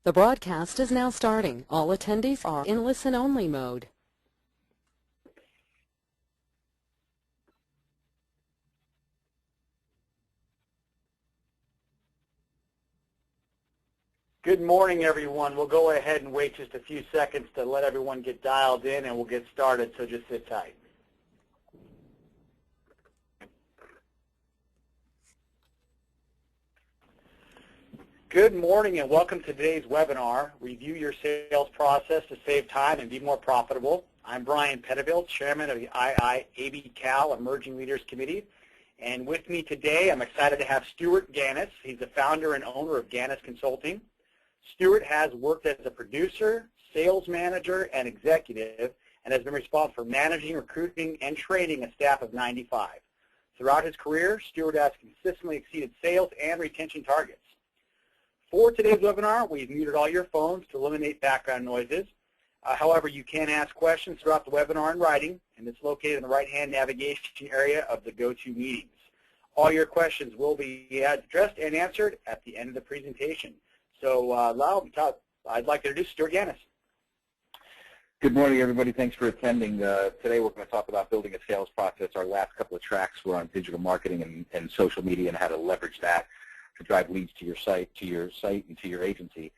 The broadcast is now starting. All attendees are in listen-only mode. Good morning, everyone. We'll go ahead and wait just a few seconds to let everyone get dialed in, and we'll get started, so just sit tight. Good morning and welcome to today's webinar, Review Your Sales Process to Save Time and Be More Profitable. I'm Brian Pettiville, Chairman of the IIABCal Emerging Leaders Committee. And with me today, I'm excited to have Stuart Gannis. He's the founder and owner of Gannis Consulting. Stuart has worked as a producer, sales manager, and executive, and has been responsible for managing, recruiting, and training a staff of 95. Throughout his career, Stuart has consistently exceeded sales and retention targets. For today's webinar, we've muted all your phones to eliminate background noises. However, you can ask questions throughout the webinar in writing, and it's located in the right-hand navigation area of the go-to meetings. All your questions will be addressed and answered at the end of the presentation. So, I'd like to introduce Stuart Gannis. Good morning, everybody. Thanks for attending. Today we're going to talk about building a sales process. Our last couple of tracks were on digital marketing and social media and how to leverage that to drive leads to your site and to your agency.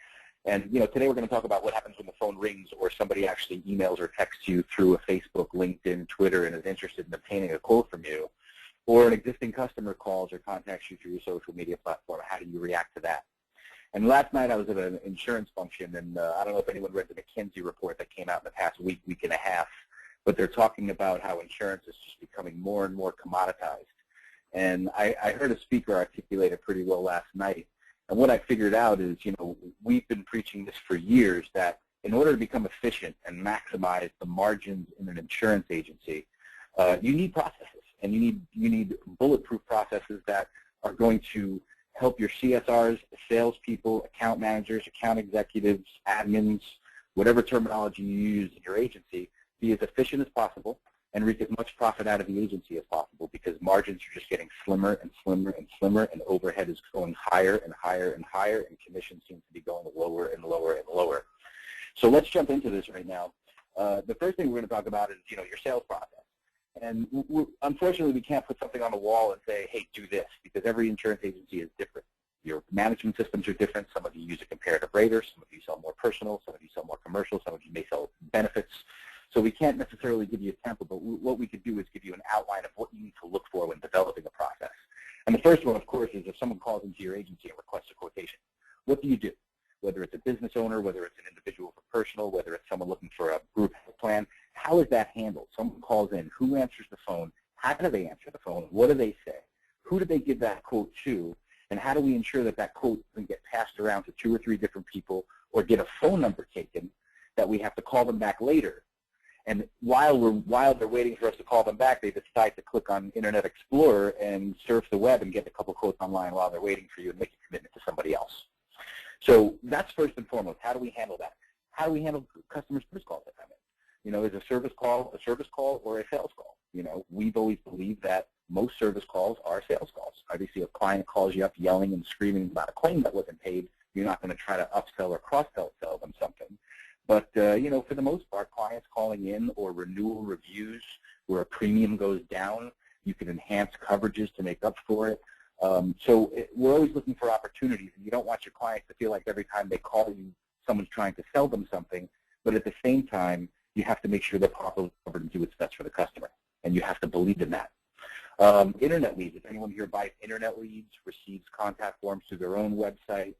And today we're going to talk about what happens when the phone rings or somebody actually emails or texts you through a Facebook, LinkedIn, Twitter, and is interested in obtaining a quote from you, or an existing customer calls or contacts you through your social media platform. How do you react to that? And last night I was at an insurance function, and I don't know if anyone read the McKinsey report that came out in the past week and a half, but they're talking about how insurance is just becoming more and more commoditized. And I heard a speaker articulate it pretty well last night. And what I figured out is, we've been preaching this for years, that in order to become efficient and maximize the margins in an insurance agency, you need processes, and you need bulletproof processes that are going to help your CSRs, salespeople, account managers, account executives, admins, whatever terminology you use in your agency, be as efficient as possible and reap as much profit out of the agency as possible, because margins are just getting slimmer and slimmer and slimmer, and overhead is going higher and higher and higher, and commissions seem to be going lower and lower and lower. So let's jump into this right now. The first thing we're going to talk about is your sales process. And unfortunately, we can't put something on the wall and say, hey, do this, because every insurance agency is different. Your management systems are different. Some of you use a comparative rater. Some of you sell more personal. Some of you sell more commercial. Some of you may sell benefits. So we can't necessarily give you a template, but what we could do is give you an outline of what you need to look for when developing a process. And the first one, of course, is if someone calls into your agency and requests a quotation. What do you do? Whether it's a business owner, whether it's an individual for personal, whether it's someone looking for a group health plan, how is that handled? Someone calls in. Who answers the phone? How do they answer the phone? What do they say? Who do they give that quote to? And how do we ensure that that quote doesn't get passed around to 2 or 3 different people, or get a phone number taken that we have to call them back later? And while they're waiting for us to call them back, they decide to click on Internet Explorer and surf the web and get a couple quotes online while they're waiting for you and make a commitment to somebody else. So that's first and foremost. How do we handle that? How do we handle customers' first calls that come in? Is a service call or a sales call? We've always believed that most service calls are sales calls. Obviously, if a client calls you up yelling and screaming about a claim that wasn't paid, you're not going to try to upsell or cross-sell them something. But, for the most part, clients calling in or renewal reviews where a premium goes down, you can enhance coverages to make up for it. We're always looking for opportunities, and you don't want your clients to feel like every time they call you, someone's trying to sell them something, but at the same time, you have to make sure they're properly covered and do what's best for the customer, and you have to believe in that. Internet leads. If anyone here buys internet leads, receives contact forms through their own website,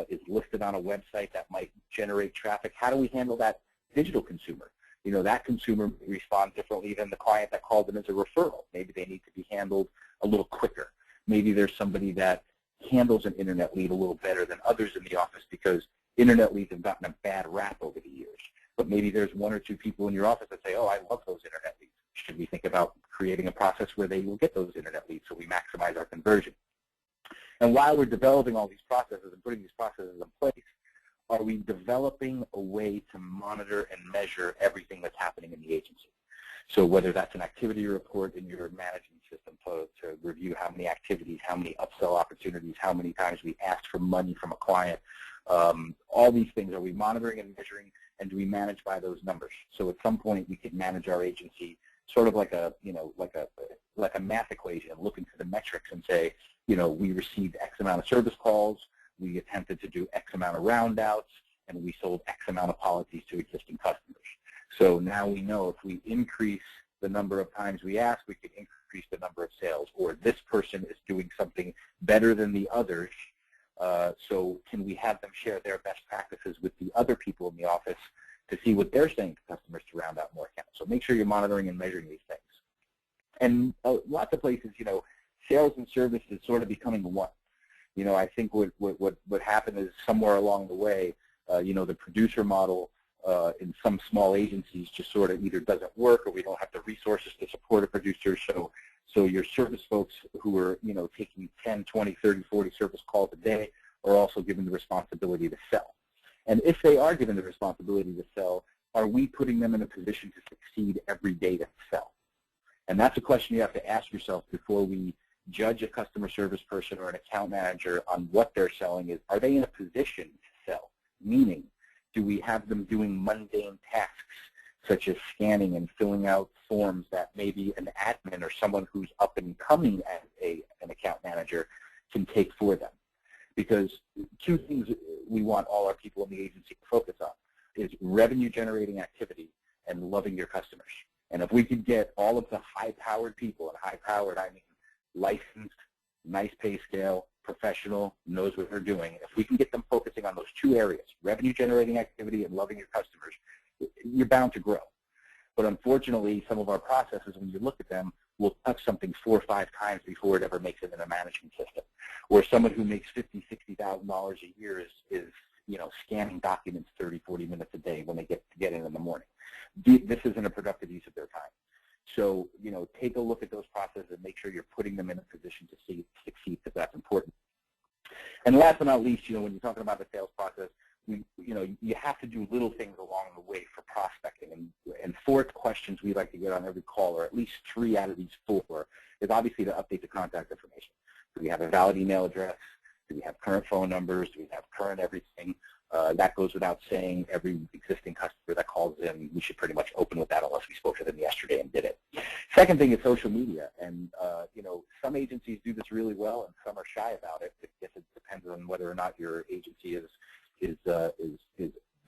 is listed on a website that might generate traffic, how do we handle that digital consumer? That consumer responds differently than the client that called them as a referral. Maybe they need to be handled a little quicker. Maybe there's somebody that handles an internet lead a little better than others in the office, because internet leads have gotten a bad rap over the years. But maybe there's 1 or 2 people in your office that say, oh, I love those internet leads. Should we think about creating a process where they will get those internet leads so we maximize our conversion? And while we're developing all these processes and putting these processes in place, are we developing a way to monitor and measure everything that's happening in the agency? So whether that's an activity report in your management system to review how many activities, how many upsell opportunities, how many times we asked for money from a client, All these things, are we monitoring and measuring, and do we manage by those numbers? So at some point we could manage our agency sort of like a, like a math equation, look into the metrics and say, we received X amount of service calls, we attempted to do X amount of round outs, and we sold X amount of policies to existing customers. So now we know if we increase the number of times we ask, we can increase the number of sales, or this person is doing something better than the others, so can we have them share their best practices with the other people in the office to see what they're saying to customers to round out more accounts. So make sure you're monitoring and measuring these things. And lots of places, sales and service is sort of becoming one. I think what happened is somewhere along the way, the producer model in some small agencies just sort of either doesn't work, or we don't have the resources to support a producer. So your service folks who are, taking 10, 20, 30, 40 service calls a day are also given the responsibility to sell. And if they are given the responsibility to sell, are we putting them in a position to succeed every day to sell? And that's a question you have to ask yourself before we judge a customer service person or an account manager on what they're selling. Is, are they in a position to sell? Meaning, do we have them doing mundane tasks such as scanning and filling out forms that maybe an admin or someone who's up and coming as an account manager can take for them? Because two things we want all our people in the agency to focus on is revenue generating activity and loving your customers. And if we could get all of the high-powered people, and high-powered I mean licensed, nice pay scale, professional, knows what they're doing, if we can get them focusing on those two areas, revenue generating activity and loving your customers, you're bound to grow. But unfortunately, some of our processes, when you look at them, will touch something 4 or 5 times before it ever makes it in a management system. Or someone who makes $50,000, $60,000 a year is scanning documents 30, 40 minutes a day when they get in the morning. This isn't a productive use of their time. So, take a look at those processes and make sure you're putting them in a position to succeed, because that's important. And last but not least, when you're talking about the sales process, you have to do little things along the way for prospecting. And 4 questions we like to get on every call, or at least 3 out of these 4, is obviously to update the contact information. Do we have a valid email address? Do we have current phone numbers? Do we have current everything? That goes without saying. Every existing customer that calls in, we should pretty much open with that unless we spoke to them yesterday and did it. Second thing is social media. And, some agencies do this really well and some are shy about it. I guess it depends on whether or not your agency the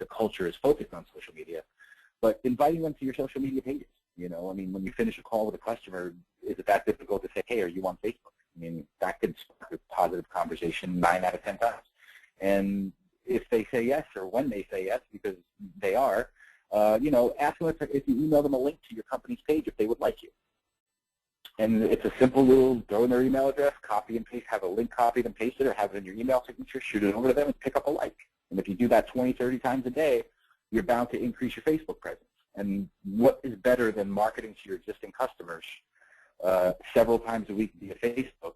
culture is focused on social media. But inviting them to your social media pages. When you finish a call with a customer, is it that difficult to say, hey, are you on Facebook? That could spark a positive conversation 9 out of 10 times. And if they say yes, or when they say yes, because they are, ask them if you email them a link to your company's page if they would like you. And it's a simple little throw in their email address, copy and paste, have a link copied and pasted, or have it in your email signature, shoot it over to them, and pick up a like. And if you do that 20, 30 times a day, you're bound to increase your Facebook presence. And what is better than marketing to your existing customers several times a week via Facebook?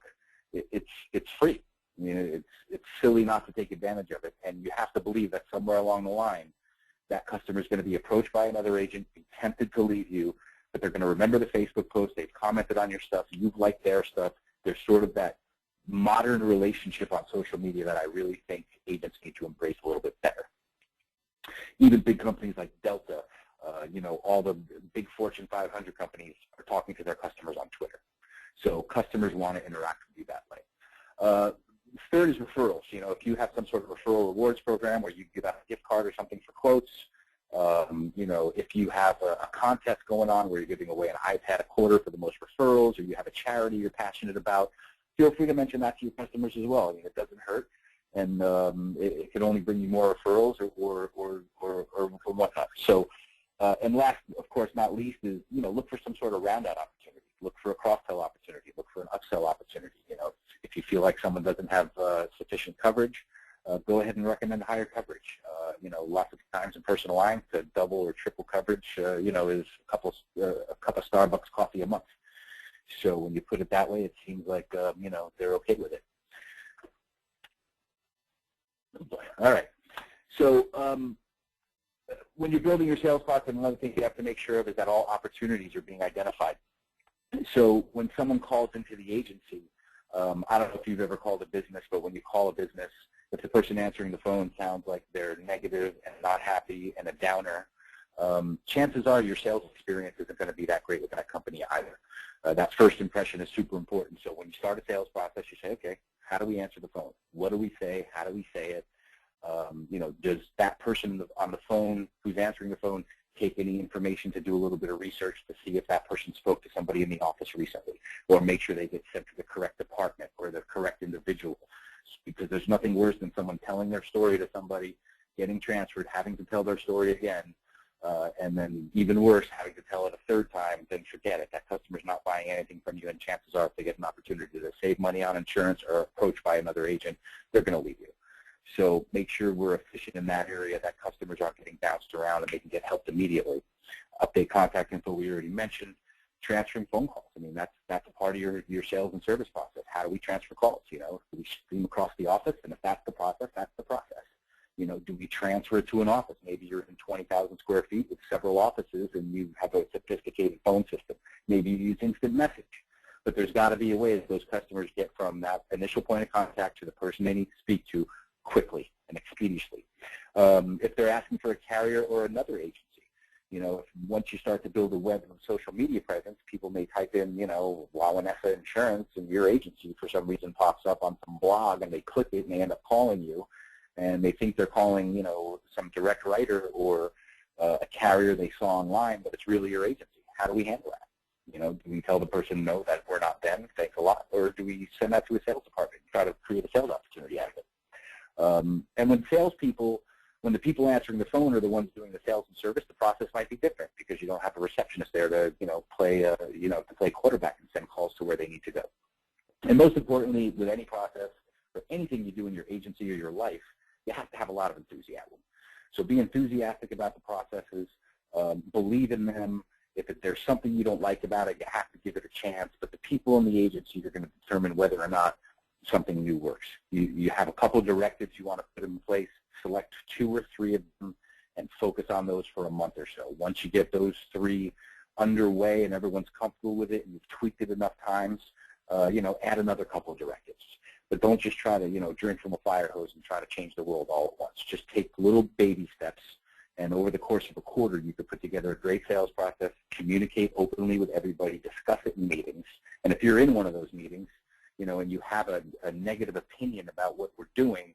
It's free. It's silly not to take advantage of it. And you have to believe that somewhere along the line, that customer is going to be approached by another agent, be tempted to leave you, but they're going to remember the Facebook post, they've commented on your stuff, you've liked their stuff. There's sort of that modern relationship on social media that I really think agents need to embrace a little bit better. Even big companies like Delta, all the big Fortune 500 companies are talking to their customers on Twitter. So customers want to interact with you that way. Third is referrals. If you have some sort of referral rewards program where you give out a gift card or something for quotes, if you have a contest going on where you're giving away an iPad a quarter for the most referrals, or you have a charity you're passionate about, feel free to mention that to your customers as well. It doesn't hurt, and it can only bring you more referrals or whatnot. So, and last, of course, not least, is look for some sort of round-out opportunity. Look for a cross-sell opportunity. Look for an upsell opportunity. If you feel like someone doesn't have sufficient coverage, go ahead and recommend higher coverage. Lots of times in personal lines, to double or triple coverage, is a cup of Starbucks coffee a month. So when you put it that way, it seems like they're okay with it. All right. So when you're building your sales process, another thing you have to make sure of is that all opportunities are being identified. So when someone calls into the agency, I don't know if you've ever called a business, but when you call a business, if the person answering the phone sounds like they're negative and not happy and a downer, chances are your sales experience isn't going to be that great with that company either. That first impression is super important. So when you start a sales process, you say, okay, how do we answer the phone? What do we say? How do we say it? Does that person on the phone who's answering the phone take any information to do a little bit of research to see if that person spoke to somebody in the office recently, or make sure they get sent to the correct department or the correct individual? Because there's nothing worse than someone telling their story to somebody, getting transferred, having to tell their story again, and then even worse, having to tell it a third time, then forget it. That customer's not buying anything from you, and chances are if they get an opportunity to save money on insurance or approached by another agent, they're going to leave you. So make sure we're efficient in that area, that customers aren't getting bounced around and they can get helped immediately. Update contact info we already mentioned. Transferring phone calls. I mean, that's a part of your sales and service process. How do we transfer calls? Do we stream across the office? And if that's the process, that's the process. Do we transfer it to an office? Maybe you're in 20,000 square feet with several offices and you have a sophisticated phone system. Maybe you use instant message. But there's got to be a way that those customers get from that initial point of contact to the person they need to speak to quickly and expeditiously. If they're asking for a carrier or another agency, once you start to build a web and social media presence, people may type in, Wawanessa Insurance, and your agency for some reason pops up on some blog, and they click it and they end up calling you, and they think they're calling, some direct writer or a carrier they saw online, but it's really your agency. How do we handle that? Do we tell the person no, that we're not them, thanks a lot, or do we send that to a sales department and try to create a sales opportunity out of it? And when the people answering the phone are the ones doing the sales and service, the process might be different because you don't have a receptionist there to, play quarterback and send calls to where they need to go. And most importantly, with any process or anything you do in your agency or your life, you have to have a lot of enthusiasm. So be enthusiastic about the processes, believe in them. If there's something you don't like about it, you have to give it a chance. But the people in the agency are going to determine whether or not something new works. You have a couple of directives you want to put in place, select 2 or 3 of them, and focus on those for a month or so. Once you get those 3 underway and everyone's comfortable with it and you've tweaked it enough times, add another couple of directives. But don't just try to, drink from a fire hose and try to change the world all at once. Just take little baby steps, and over the course of a quarter, you could put together a great sales process, communicate openly with everybody, discuss it in meetings. And if you're in one of those meetings, and you have a negative opinion about what we're doing,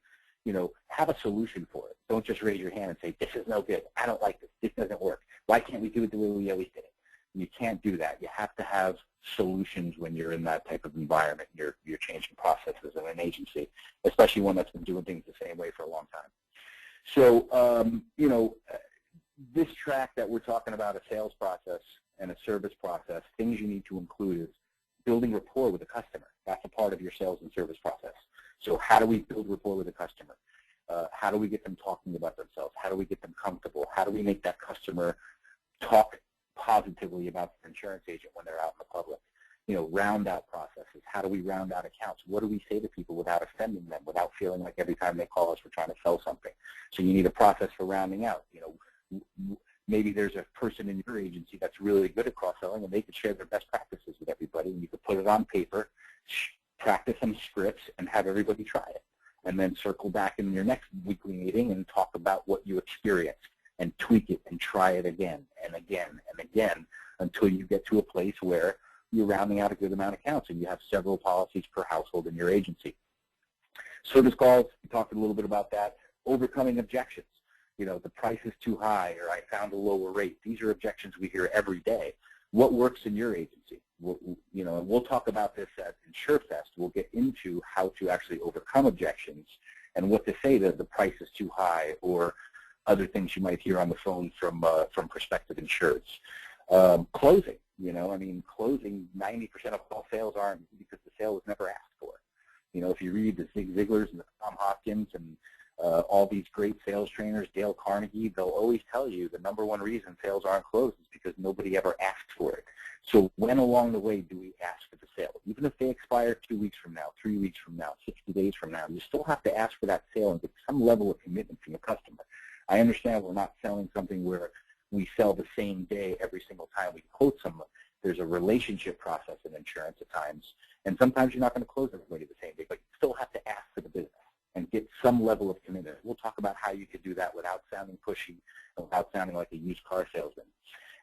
have a solution for it. Don't just raise your hand and say, this is no good. I don't like this. This doesn't work. Why can't we do it the way we always did it? You can't do that. You have to have solutions when you're in that type of environment. You're changing processes in an agency, especially one that's been doing things the same way for a long time. So, this track that we're talking about, a sales process and a service process, things you need to include is building rapport with the customer. That's a part of your sales and service process. So how do we build rapport with the customer? How do we get them talking about themselves? How do we get them comfortable? How do we make that customer talk positively about their insurance agent when they're out in the public? Round out processes. How do we round out accounts? What do we say to people without offending them, without feeling like every time they call us we're trying to sell something? So you need a process for rounding out. Maybe there's a person in your agency that's really good at cross-selling, and they could share their best practices with everybody, and you could put it on paper, practice some scripts, and have everybody try it. And then circle back in your next weekly meeting and talk about what you experienced, and tweak it and try it again and again and again until you get to a place where you're rounding out a good amount of accounts and you have several policies per household in your agency. Service calls, we talked a little bit about that. Overcoming objections. The price is too high, or I found a lower rate. These are objections we hear every day. What works in your agency? We'll talk about this at InsureFest. We'll get into how to actually overcome objections and what to say that the price is too high, or other things you might hear on the phone from prospective insureds. Closing. Closing, 90% of all sales aren't because the sale was never asked for. If you read the Zig Ziglars and the Tom Hopkins and all these great sales trainers, Dale Carnegie, they'll always tell you the #1 reason sales aren't closed is because nobody ever asked for it. So when along the way do we ask for the sale? Even if they expire 2 weeks from now, 3 weeks from now, 60 days from now, you still have to ask for that sale and get some level of commitment from the customer. I understand we're not selling something where we sell the same day every single time we quote someone, There's a relationship process in insurance at times, and sometimes you're not going to close everybody the same day, but you still have to ask for the business and get some level of commitment. We'll talk about how you could do that without sounding pushy, without sounding like a used car salesman.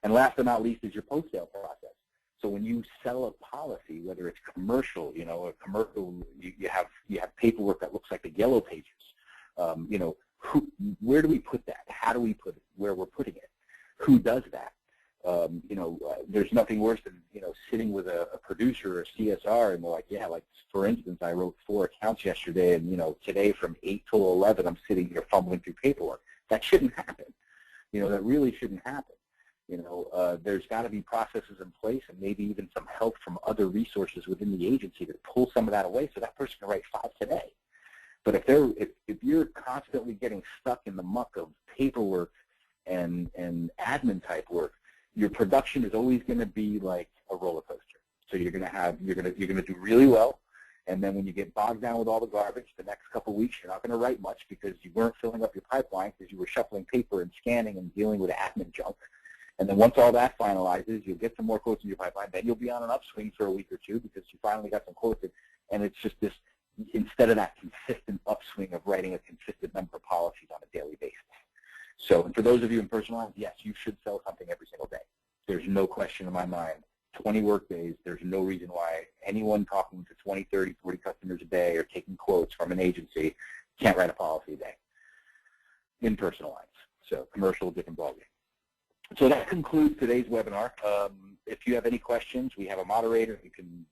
And last but not least is your post-sale process. So when you sell a policy, whether it's commercial, a commercial, you have paperwork that looks like the yellow pages. Where do we put that? How do we put it? Where we're putting it? Who does that? There's nothing worse than sitting with a producer or a CSR and they're like, yeah, like for instance, I wrote 4 accounts yesterday, and today from 8 till 11, I'm sitting here fumbling through paperwork. That shouldn't happen. That really shouldn't happen. There's got to be processes in place and maybe even some help from other resources within the agency to pull some of that away so that person can write 5 today. But if you're constantly getting stuck in the muck of paperwork and admin type work, your production is always going to be like a roller coaster. So you're going to do really well, and then when you get bogged down with all the garbage, the next couple of weeks you're not going to write much because you weren't filling up your pipeline because you were shuffling paper and scanning and dealing with admin junk. And then once all that finalizes, you'll get some more quotes in your pipeline. Then you'll be on an upswing for a week or two because you finally got some quotes in, and it's just this, instead of that consistent upswing of writing a consistent number of policies on a daily basis. So, and for those of you in personal lines, yes, you should sell something every single day. There's no question in my mind. 20 work days, there's no reason why anyone talking to 20, 30, 40 customers a day or taking quotes from an agency can't write a policy a day in personal lines. So commercial, different ballgame. So that concludes today's webinar. If you have any questions, we have a moderator. You can,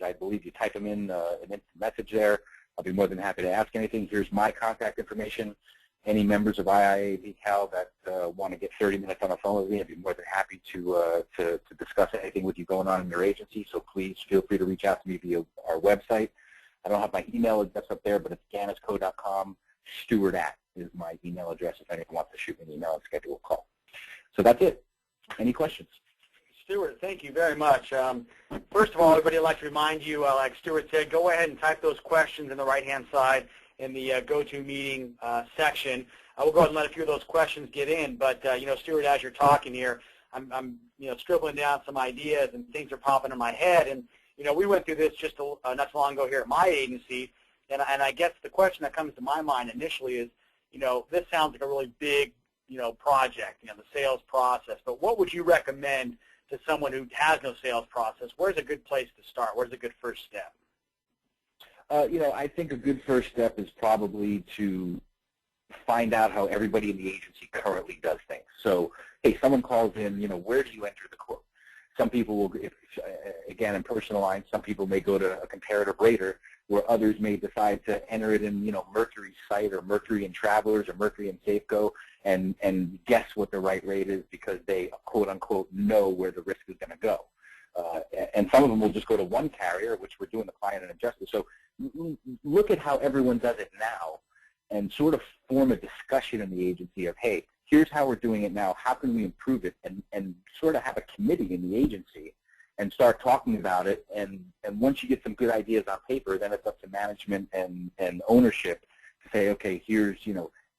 I believe you type them in an instant message there. I'll be more than happy to ask anything. Here's my contact information. Any members of IIABCal that want to get 30 minutes on the phone with me, I'd be more than happy to discuss anything with you going on in your agency. So please feel free to reach out to me via our website. I don't have my email address up there, but it's gannisco.com. Stewart at is my email address if anyone wants to shoot me an email and schedule a call. So that's it. Any questions? Stuart, thank you very much. First of all, everybody, I'd like to remind you, like Stuart said, go ahead and type those questions in the right-hand side in the go-to-meeting section. We'll go ahead and let a few of those questions get in. But, Stuart, as you're talking here, I'm scribbling down some ideas and things are popping in my head. And, we went through this just not so long ago here at my agency. And I guess the question that comes to my mind initially is, this sounds like a really big, project, the sales process. But what would you recommend to someone who has no sales process? Where's a good place to start? Where's a good first step? I think a good first step is probably to find out how everybody in the agency currently does things. So, hey, someone calls in, where do you enter the quote? Some people will, again, in personal lines, some people may go to a comparative rater where others may decide to enter it in, Mercury's site or Mercury and Travelers or Mercury and Safeco and guess what the right rate is because they, quote unquote, know where the risk is going to go. And some of them will just go to one carrier, which we're doing the client an injustice. So look at how everyone does it now and sort of form a discussion in the agency of, hey, here's how we're doing it now. How can we improve it? And sort of have a committee in the agency and start talking about it. And once you get some good ideas on paper, then it's up to management and ownership to say, okay, here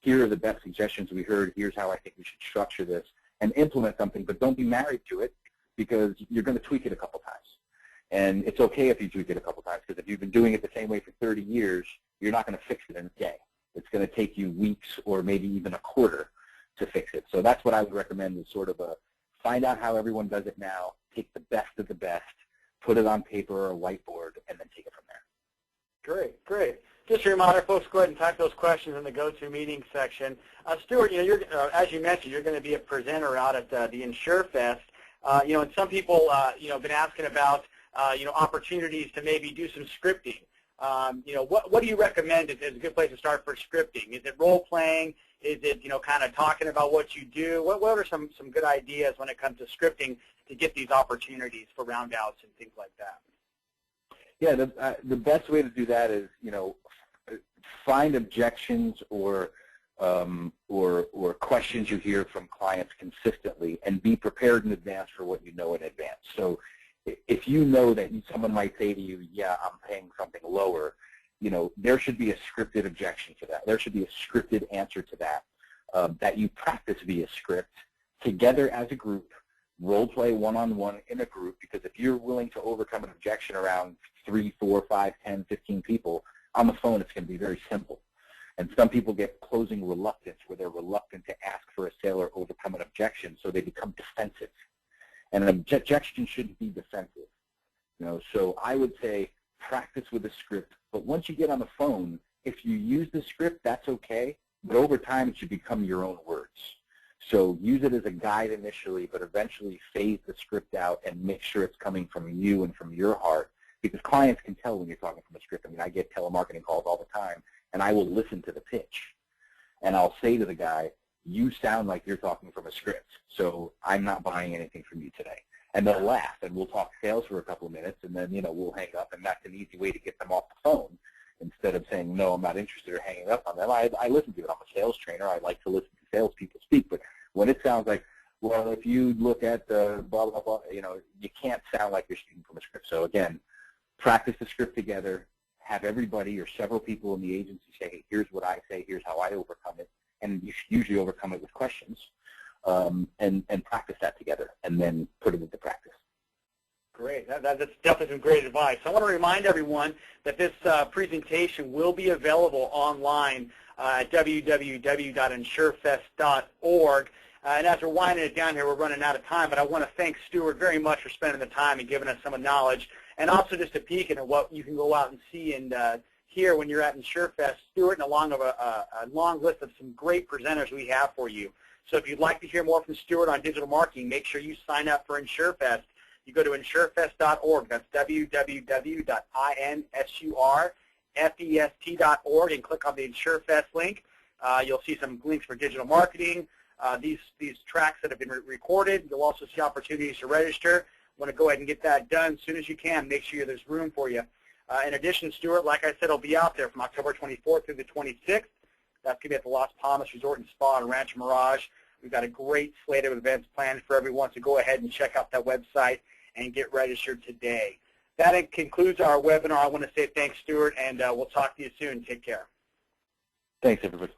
are the best suggestions we heard. Here's how I think we should structure this and implement something. But don't be married to it because you're going to tweak it a couple times. And it's okay if you tweak it a couple times because if you've been doing it the same way for 30 years, you're not going to fix it in a day. It's going to take you weeks or maybe even a quarter to fix it. So that's what I would recommend is sort of find out how everyone does it now, take the best of the best, put it on paper or a whiteboard, and then take it from there. Great, great. Just a reminder, folks, go ahead and type those questions in the go-to-meeting section. Stuart, you're, as you mentioned, you're going to be a presenter out at the InsureFest. And some people, been asking about, opportunities to maybe do some scripting. What do you recommend is a good place to start for scripting? Is it role-playing? Is it, kind of talking about what you do? What are some good ideas when it comes to scripting to get these opportunities for roundouts and things like that? Yeah, the best way to do that is, find objections or questions you hear from clients consistently and be prepared in advance for what you know in advance. So if you know that someone might say to you, yeah, I'm paying something lower, there should be a scripted objection to that. There should be a scripted answer to that, that you practice via script together as a group role play one-on-one in a group, because if you're willing to overcome an objection around 3, 4, 5, 10, 15 people, on the phone it's going to be very simple. And some people get closing reluctance, where they're reluctant to ask for a sale or overcome an objection, so they become defensive. And an objection shouldn't be defensive. So I would say practice with a script, but once you get on the phone, if you use the script, that's okay, but over time it should become your own words. So use it as a guide initially, but eventually phase the script out and make sure it's coming from you and from your heart, because clients can tell when you're talking from a script. I mean, I get telemarketing calls all the time, and I will listen to the pitch, and I'll say to the guy, you sound like you're talking from a script, so I'm not buying anything from you today. And they'll laugh, and we'll talk sales for a couple of minutes, and then, we'll hang up, and that's an easy way to get them off the phone instead of saying, no, I'm not interested, or hanging up on them. I listen to it. I'm a sales trainer. I like to listen to salespeople speak, but when it sounds like, well, if you look at the blah, blah, blah, you can't sound like you're speaking from a script. So, again, practice the script together. Have everybody or several people in the agency say, hey, here's what I say, here's how I overcome it, and you usually overcome it with questions, and practice that together, and then put it into practice. Great. That's definitely some great advice. I want to remind everyone that this presentation will be available online at www.insurefest.org. And as we're winding it down here, we're running out of time, but I want to thank Stuart very much for spending the time and giving us some knowledge, and also just a peek into what you can go out and see and hear when you're at InsureFest. Stuart, and along of a long list of some great presenters we have for you. So if you'd like to hear more from Stuart on digital marketing, make sure you sign up for InsureFest. You go to insurefest.org. That's www.insurefest.org, and click on the InsureFest link. You'll see some links for digital marketing, these tracks that have been recorded. You'll also see opportunities to register. Want to go ahead and get that done as soon as you can. Make sure there's room for you. In addition, Stuart, like I said, will be out there from October 24th through the 26th. That's going to be at the Las Palmas Resort and Spa in Rancho Mirage. We've got a great slate of events planned for everyone, so go ahead and check out that website and get registered today. That concludes our webinar. I want to say thanks, Stuart, and we'll talk to you soon. Take care. Thanks, everybody.